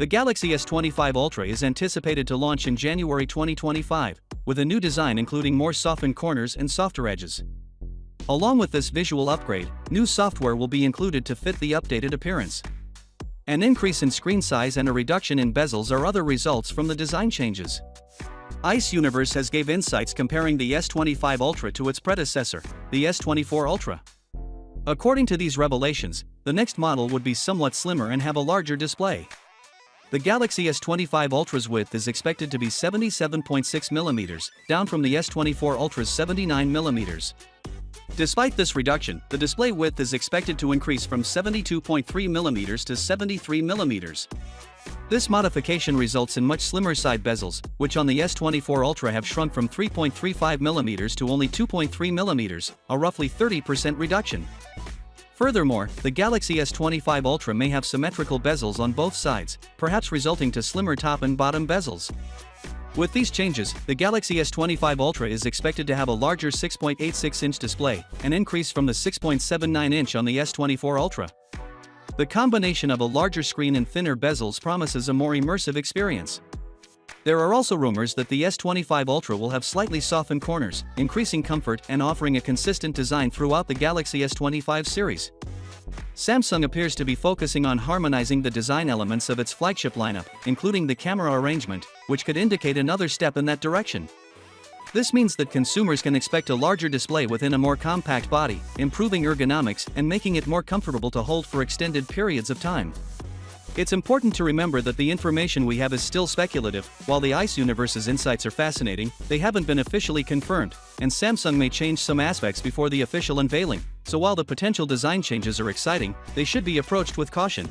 The Galaxy S25 Ultra is anticipated to launch in January 2025, with a new design including more softened corners and softer edges. Along with this visual upgrade, new software will be included to fit the updated appearance. An increase in screen size and a reduction in bezels are other results from the design changes. Ice Universe has gave insights comparing the S25 Ultra to its predecessor, the S24 Ultra. According to these revelations, the next model would be somewhat slimmer and have a larger display. The Galaxy S25 Ultra's width is expected to be 77.6mm, down from the S24 Ultra's 79mm. Despite this reduction, the display width is expected to increase from 72.3mm to 73mm. This modification results in much slimmer side bezels, which on the S24 Ultra have shrunk from 3.35mm to only 2.3mm, a roughly 30% reduction. Furthermore, the Galaxy S25 Ultra may have symmetrical bezels on both sides, perhaps resulting to slimmer top and bottom bezels. With these changes, the Galaxy S25 Ultra is expected to have a larger 6.86-inch display, an increase from the 6.79-inch on the S24 Ultra. The combination of a larger screen and thinner bezels promises a more immersive experience. There are also rumors that the S25 Ultra will have slightly softened corners, increasing comfort and offering a consistent design throughout the Galaxy S25 series. Samsung appears to be focusing on harmonizing the design elements of its flagship lineup, including the camera arrangement, which could indicate another step in that direction. This means that consumers can expect a larger display within a more compact body, improving ergonomics and making it more comfortable to hold for extended periods of time. It's important to remember that the information we have is still speculative. While the Ice Universe's insights are fascinating, they haven't been officially confirmed, and Samsung may change some aspects before the official unveiling, so while the potential design changes are exciting, they should be approached with caution.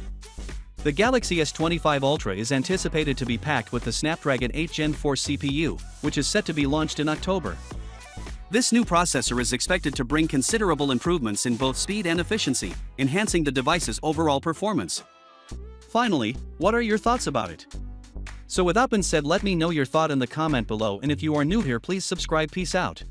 The Galaxy S25 Ultra is anticipated to be packed with the Snapdragon 8 Gen 4 CPU, which is set to be launched in October. This new processor is expected to bring considerable improvements in both speed and efficiency, enhancing the device's overall performance. Finally, what are your thoughts about it? So with that being said, let me know your thought in the comment below, and if you are new here, please subscribe. Peace out.